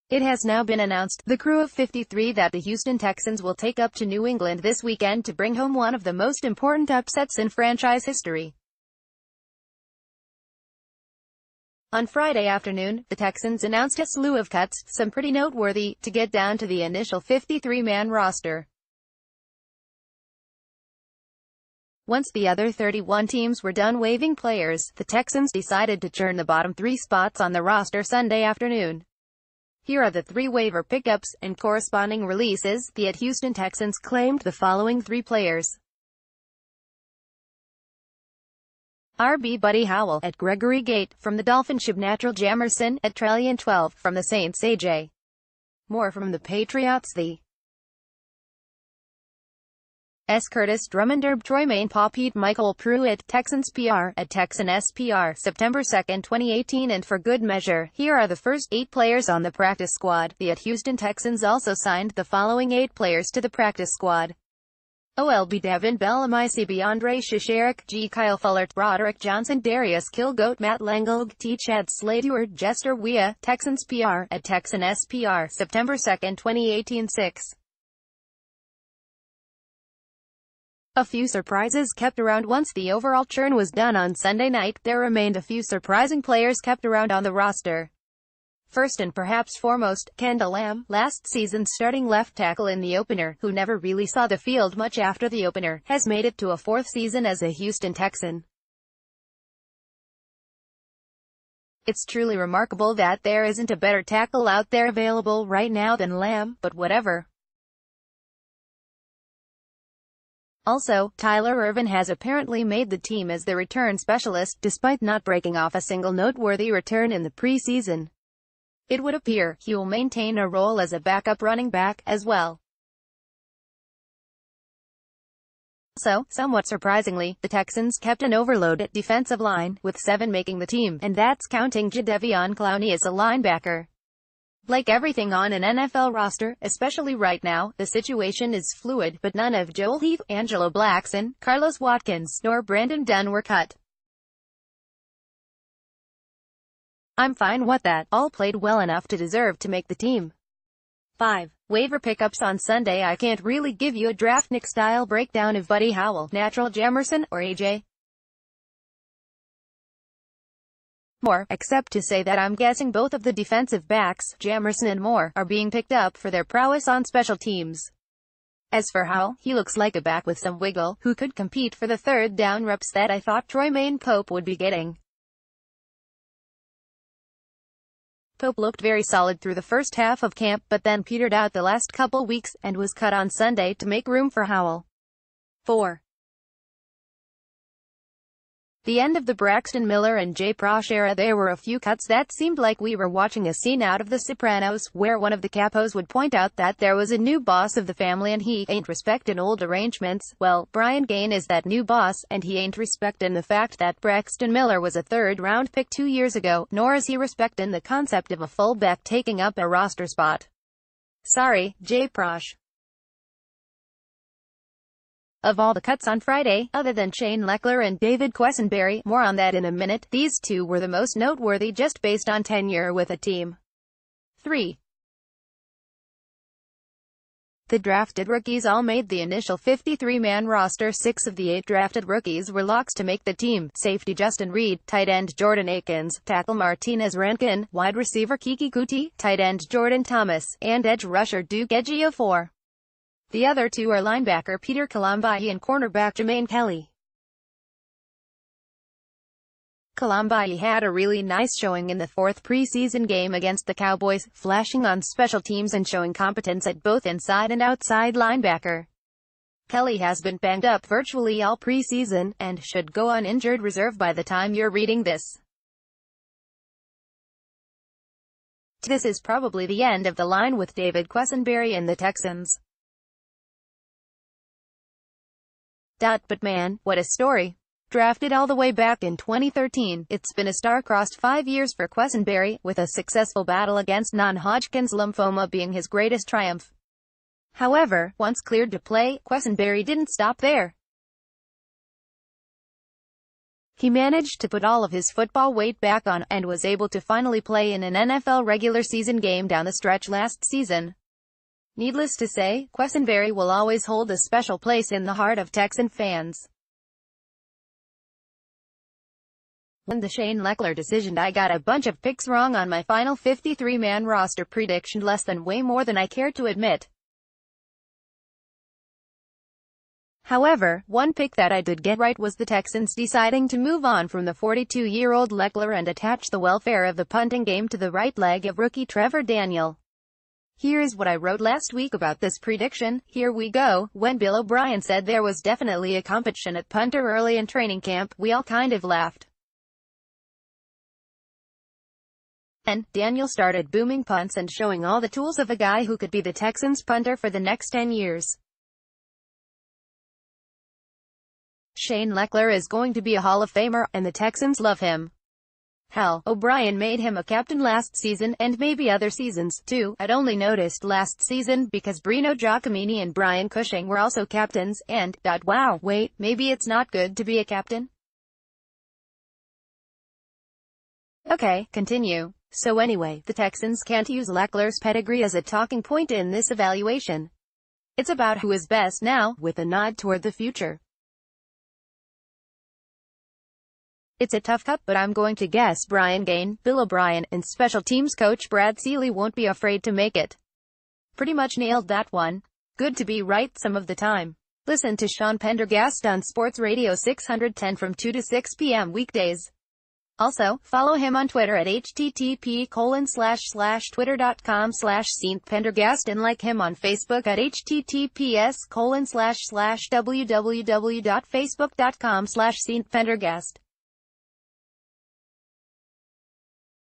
It has now been announced, the crew of 53, that the Houston Texans will take up to New England this weekend to bring home one of the most important upsets in franchise history. On Friday afternoon, the Texans announced a slew of cuts, some pretty noteworthy, to get down to the initial 53-man roster. Once the other 31 teams were done waiving players, the Texans decided to churn the bottom 3 spots on the roster Sunday afternoon. Here are the 3 waiver pickups, and corresponding releases. The Houston Texans claimed the following 3 players. RB Buddy Howell, at Gregory Gate, from the Dolphins Natural Jamerson, at Trellian 12, from the Saints A.J. Moore, from the Patriots the S. Curtis Drummond Troymaine Paw Pete Michael Pruitt Texans PR, at Texan SPR, September 2, 2018. And for good measure, here are the first 8 players on the practice squad. The Houston Texans also signed the following 8 players to the practice squad. OLB Devin Bell, MICB Andre Shisharik, G. Kyle Fuller, Broderick Johnson, Darius Kilgoat, Matt Langel, T. Chad Slater, Jester Weah, Texans PR, at Texan SPR, September 2, 2018. 6. A few surprises kept around. Once the overall churn was done on Sunday night, there remained a few surprising players kept around on the roster. First and perhaps foremost, Kendall Lamb, last season's starting left tackle in the opener, who never really saw the field much after the opener, has made it to a 4th season as a Houston Texan. It's truly remarkable that there isn't a better tackle out there available right now than Lamb, but whatever. Also, Tyler Ervin has apparently made the team as the return specialist, despite not breaking off a single noteworthy return in the preseason. It would appear he will maintain a role as a backup running back, as well. Also, somewhat surprisingly, the Texans kept an overload at defensive line, with 7 making the team, and that's counting Jadeveon Clowney as a linebacker. Like everything on an NFL roster, especially right now, the situation is fluid, but none of Joel Heath, Angelo Blackson, Carlos Watkins, nor Brandon Dunn were cut. I'm fine with that. All played well enough to deserve to make the team. 5. Waiver pickups on Sunday. I can't really give you a draftnik-style breakdown of Buddy Howell, Natural Jamerson, or A.J. Moore, except to say that I'm guessing both of the defensive backs, Jamerson and Moore, are being picked up for their prowess on special teams. As for Howell, he looks like a back with some wiggle, who could compete for the 3rd down reps that I thought Troymaine Pope would be getting. Pope looked very solid through the first half of camp, but then petered out the last couple weeks, and was cut on Sunday to make room for Howell. 4. The end of the Braxton Miller and Jay Prosh era. There were a few cuts that seemed like we were watching a scene out of The Sopranos, where one of the capos would point out that there was a new boss of the family and he ain't respectin' old arrangements. Well, Brian Gaine is that new boss, and he ain't respectin' the fact that Braxton Miller was a 3rd-round pick 2 years ago, nor is he respectin' the concept of a fullback taking up a roster spot. Sorry, Jay Prosh. Of all the cuts on Friday, other than Shane Leckler and David Quessenberry, more on that in a minute, these 2 were the most noteworthy just based on tenure with a team. 3. The drafted rookies all made the initial 53-man roster. 6 of the 8 drafted rookies were locks to make the team: safety Justin Reed, tight end Jordan Akins, tackle Martinez Rankin, wide receiver Kiki Kuti, tight end Jordan Thomas, and edge rusher Duke Ejiofor. The other 2 are linebacker Peter Kalambayi and cornerback Jermaine Kelly. Kalambayi had a really nice showing in the 4th preseason game against the Cowboys, flashing on special teams and showing competence at both inside and outside linebacker. Kelly has been banged up virtually all preseason, and should go on injured reserve by the time you're reading this. This is probably the end of the line with David Quessenberry and the Texans. But man, what a story. Drafted all the way back in 2013, it's been a star-crossed 5 years for Quessenberry, with a successful battle against non-Hodgkin's lymphoma being his greatest triumph. However, once cleared to play, Quessenberry didn't stop there. He managed to put all of his football weight back on, and was able to finally play in an NFL regular season game down the stretch last season. Needless to say, Quessenberry will always hold a special place in the heart of Texan fans. When the Shane Lechler decision, I got a bunch of picks wrong on my final 53-man roster prediction, way more than I care to admit. However, one pick that I did get right was the Texans deciding to move on from the 42-year-old Lechler and attach the welfare of the punting game to the right leg of rookie Trevor Daniel. Here's what I wrote last week about this prediction. Here we go. When Bill O'Brien said there was definitely a competition at punter early in training camp, we all kind of laughed. And Daniel started booming punts and showing all the tools of a guy who could be the Texans punter for the next 10 years. Shane Lechler is going to be a Hall of Famer, and the Texans love him. Hell, O'Brien made him a captain last season, and maybe other seasons, too. I'd only noticed last season, because Bruno Giacomini and Brian Cushing were also captains, and, wow, wait, maybe it's not good to be a captain? Okay, continue. So anyway, the Texans can't use Lechler's pedigree as a talking point in this evaluation. It's about who is best now, with a nod toward the future. It's a tough cut, but I'm going to guess Brian Gaine, Bill O'Brien, and special teams coach Brad Seeley won't be afraid to make it. Pretty much nailed that one. Good to be right some of the time. Listen to Sean Pendergast on Sports Radio 610 from 2 to 6 p.m. weekdays. Also, follow him on Twitter at http://twitter.com/StPendergast and like him on Facebook at https://www.facebook.com/StPendergast.